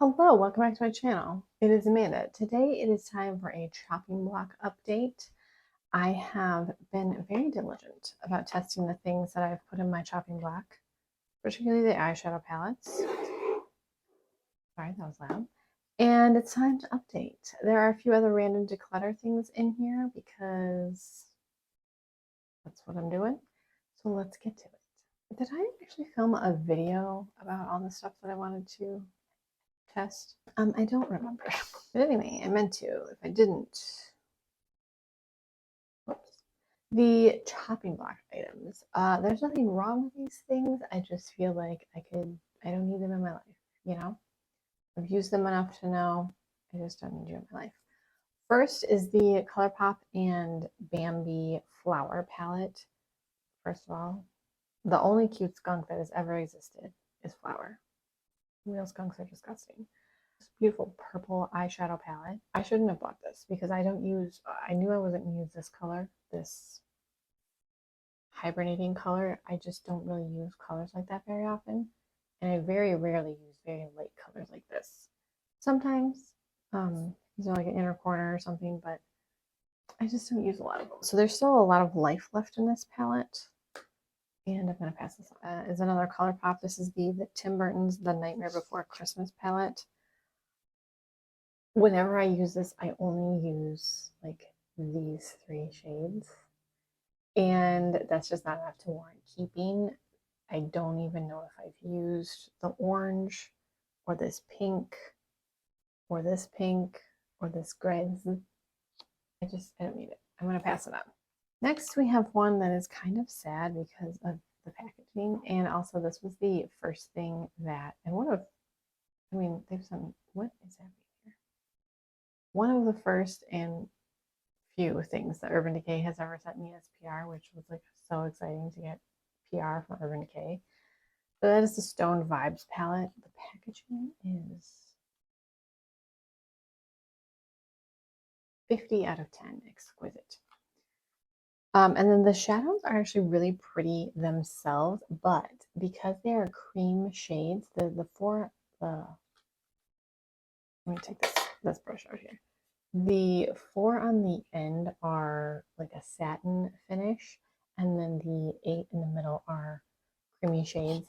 Hello, welcome back to my channel. It is Amanda. Today it is time for a chopping block update. I have been very diligent about testing the things that I've put in my chopping block, particularly the eyeshadow palettes. Sorry, that was loud. And it's time to update. There are a few other random declutter things in here because that's what I'm doing. So let's get to it. Did I actually film a video about all the stuff that I wanted to test? I don't remember. But anyway, I meant to. If I didn't, whoops. The chopping block items. There's nothing wrong with these things. I just feel like I don't need them in my life, you know? I've used them enough to know I just don't need you in my life. First is the ColourPop and Bambi flower palette. First of all, the only cute skunk that has ever existed is flower. Real skunks are disgusting. This beautiful purple eyeshadow palette. I shouldn't have bought this because I knew I wasn't going to use this color, this hibernating color. I just don't really use colors like that very often. And I very rarely use very light colors like this. Sometimes, these are like an inner corner or something, but I just don't use a lot of them. So there's still a lot of life left in this palette. And I'm going to pass this on. Is another ColourPop. This is the Tim Burton's The Nightmare Before Christmas palette. Whenever I use this, I only use like these 3 shades. And that's just not enough to warrant keeping. I don't even know if I've used the orange or this pink or this pink or this gray. I don't need it. I'm going to pass it on. Next, we have one that is kind of sad because of the packaging. And also this was the first thing that, and they've done, what is happening here? One of the first and few things that Urban Decay has ever sent me as PR, which was like so exciting to get PR from Urban Decay. So that is the Stone Vibes palette. The packaging is 50 out of 10, exquisite. And then the shadows are actually really pretty themselves, but because they are cream shades, let me take this brush out here. The 4 on the end are like a satin finish, and then the 8 in the middle are creamy shades.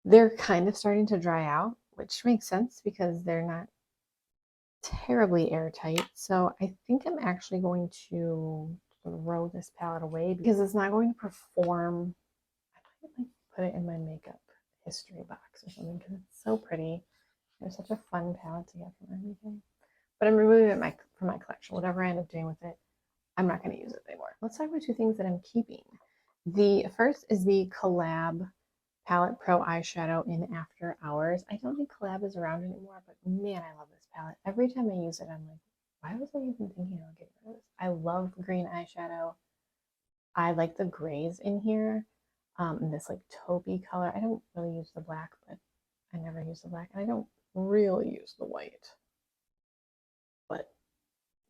They're kind of starting to dry out, which makes sense because they're not terribly airtight. So I think I'm actually going to throw this palette away because it's not going to perform. I might like put it in my makeup history box or something because it's so pretty. It's such a fun palette to get from everything. But I'm removing it from my collection. Whatever I end up doing with it, I'm not going to use it anymore. Let's talk about 2 things that I'm keeping. The first is the Collab Palette Pro eyeshadow in After Hours. I don't think Collab is around anymore, but man, I love this palette. Every time I use it, I'm like, why was I even thinking of getting rid of this? I love green eyeshadow. I like the grays in here. And this like taupey color. I don't really use the black, but I never use the black. And I don't really use the white, but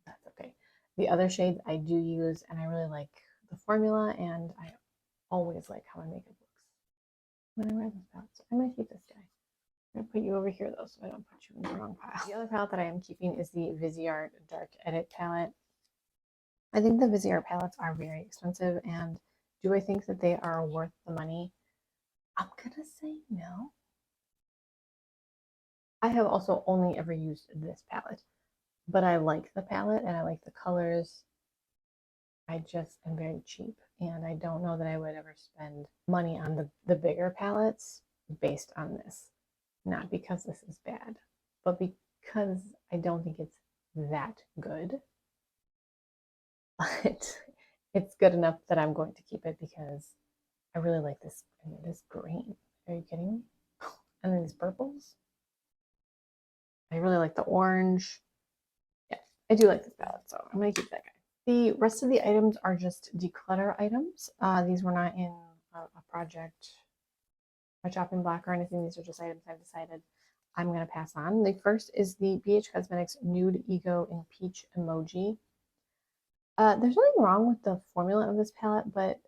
that's okay. The other shades I do use, and I really like the formula, and I always like how my makeup looks when I wear this palette. So I'm going to keep this guy. I'm going to put you over here, though, so I don't put you in the wrong pile. The other palette that I am keeping is the Viseart Dark Edit palette. I think the Viseart palettes are very expensive, and do I think that they are worth the money? I'm going to say no. I have also only ever used this palette, but I like the palette, and I like the colors. I just am very cheap, and I don't know that I would ever spend money on the bigger palettes based on this. Not because this is bad, but because I don't think it's that good. But it's good enough that I'm going to keep it because I really like this. I mean, this green. Are you kidding me? And then these purples. I really like the orange. Yeah, I do like this palette, so I'm going to keep that guy. The rest of the items are just declutter items. These were not in a project, a chopping block or anything. These are just items I've decided I'm going to pass on. The first is the BH Cosmetics Nude Ego in Peach emoji. There's nothing wrong with the formula of this palette, but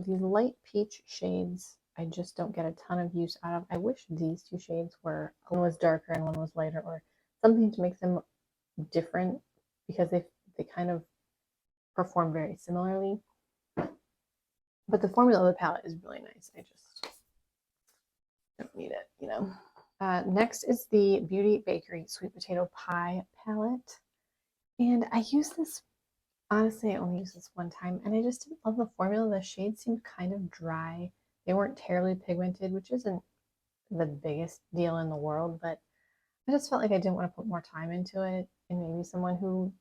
these light peach shades I just don't get a ton of use out of. I wish these two shades were, one was darker and one was lighter, or something to make them different, because they kind of perform very similarly. But the formula of the palette is really nice. I just don't need it, you know. Next is the Beauty Bakery Sweet Potato Pie palette. And I use this, honestly, I only used this one time, and I just didn't love the formula. The shades seemed kind of dry. They weren't terribly pigmented, which isn't the biggest deal in the world, but I just felt like I didn't want to put more time into it. And maybe someone who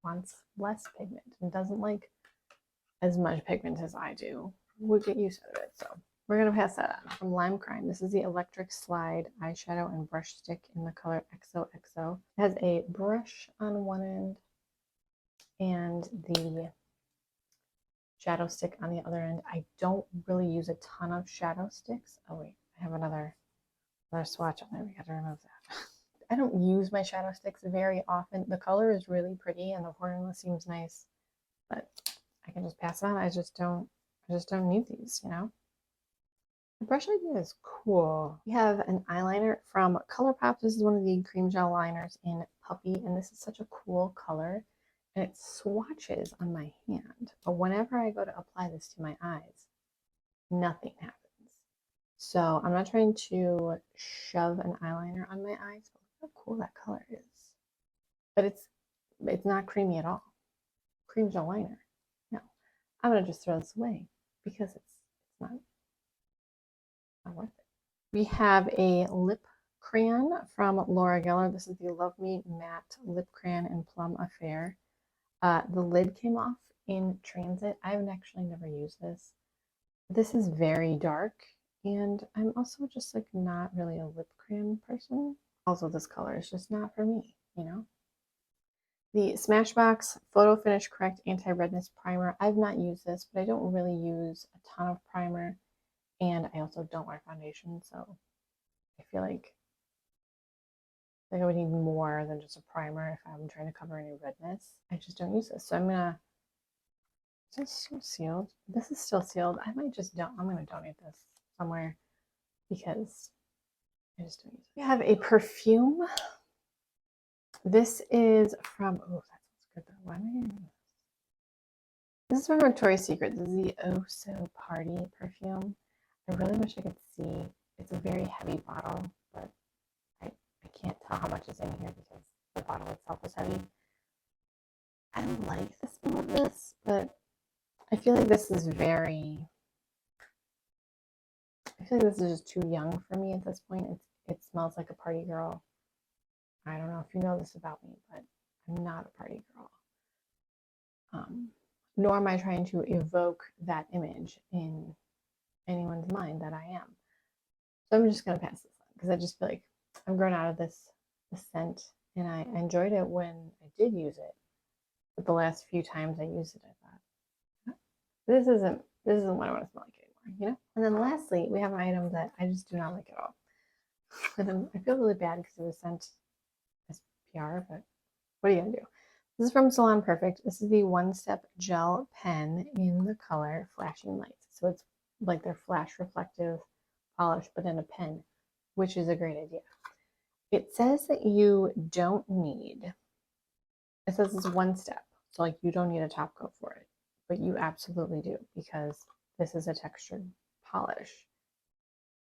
wants less pigment and doesn't like as much pigment as I do would get used to it. So we're going to pass that on. From Lime Crime, this is the Electric Slide eyeshadow and brush stick in the color XOXO. It has a brush on one end and the shadow stick on the other end. I don't really use a ton of shadow sticks. Oh wait, I have another swatch on there. We got to remove that. I don't use my shadow sticks very often. The color is really pretty and the formula seems nice, but I can just pass it on. I just don't need these, you know. The brush idea is cool. We have an eyeliner from ColourPop. This is one of the cream gel liners in Puppy, and this is such a cool color. And it swatches on my hand. But whenever I go to apply this to my eyes, nothing happens. So I'm not trying to shove an eyeliner on my eyes, but look how cool that color is. But it's not creamy at all. Cream gel liner. No. I'm gonna just throw this away because it's not worth it. We have a lip crayon from Laura Geller. This is the Love Me Matte Lip Crayon in Plum Affair. The lid came off in transit. I've actually never used this. This is very dark, and I'm also just like not really a lip crayon person. Also, this color is just not for me, you know. The Smashbox Photo Finish Correct Anti-Redness Primer. I've not used this, but I don't really use a ton of primer, and I also don't wear foundation, so I feel like I would need more than just a primer if I'm trying to cover any redness. I just don't use this, so I'm gonna. Is this still sealed? This is still sealed. I might just don't. I'm gonna donate this somewhere because I just don't use it. We have a perfume. This is from. Oh, that smells good though. Why am I using this? This is from Victoria's Secret. This is the Oh So Party perfume. I really wish I could see. It's a very heavy bottle, but I can't tell how much is in here because the bottle itself is heavy. I like the smell of this, but I feel like this is very. I feel like this is just too young for me at this point. It smells like a party girl. I don't know if you know this about me, but I'm not a party girl. Nor am I trying to evoke that image in anyone's mind that I am. So I'm just going to pass this on because I just feel like I've grown out of this scent, and I enjoyed it when I did use it. But the last few times I used it, I thought, this isn't what I want to smell like anymore, you know? And then lastly, we have an item that I just do not like at all. And I feel really bad because it was sent as PR, but what are you going to do? This is from Salon Perfect. This is the One Step Gel Pen in the color Flashing Lights. So it's like their flash reflective polish, but in a pen, which is a great idea. It says that you don't need, it says it's one step. So like you don't need a top coat for it, but you absolutely do because this is a textured polish.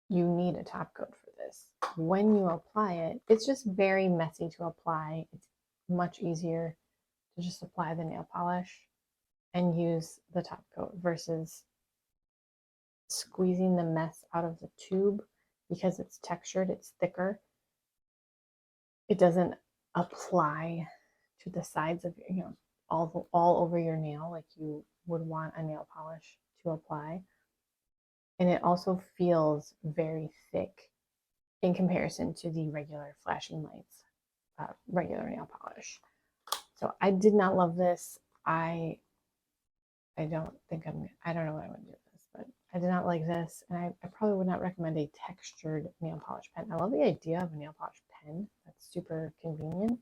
You need a top coat for this. When you apply it, it's just very messy to apply. It's much easier to just apply the nail polish and use the top coat versus squeezing the mess out of the tube because it's textured, it's thicker. It doesn't apply to the sides of your, you know, all over your nail like you would want a nail polish to apply. And it also feels very thick in comparison to the regular Flashing Lights regular nail polish. So I did not love this. I don't think I don't know what I would do with this, but I did not like this, and I probably would not recommend a textured nail polish pen. I love the idea of a nail polish pen. That's super convenient.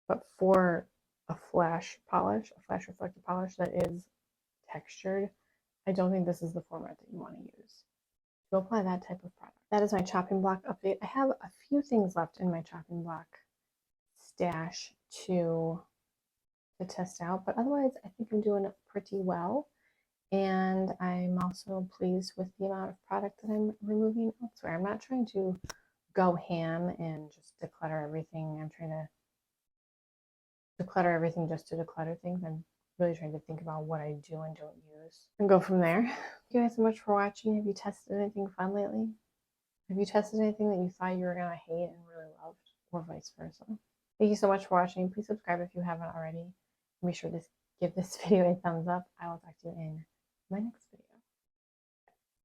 But for a flash reflective polish that is textured, I don't think this is the format that you want to use to apply that type of product. That is my chopping block update. I have a few things left in my chopping block stash to test out, but otherwise I think I'm doing pretty well. And I'm also pleased with the amount of product that I'm removing elsewhere. I'm not trying to go ham and just declutter everything. I'm trying to declutter everything just to declutter things. I'm really trying to think about what I do and don't use and go from there. Thank you guys so much for watching. Have you tested anything fun lately? Have you tested anything that you thought you were going to hate and really loved, or vice versa? Thank you so much for watching. Please subscribe if you haven't already. Be sure to give this video a thumbs up. I will talk to you in my next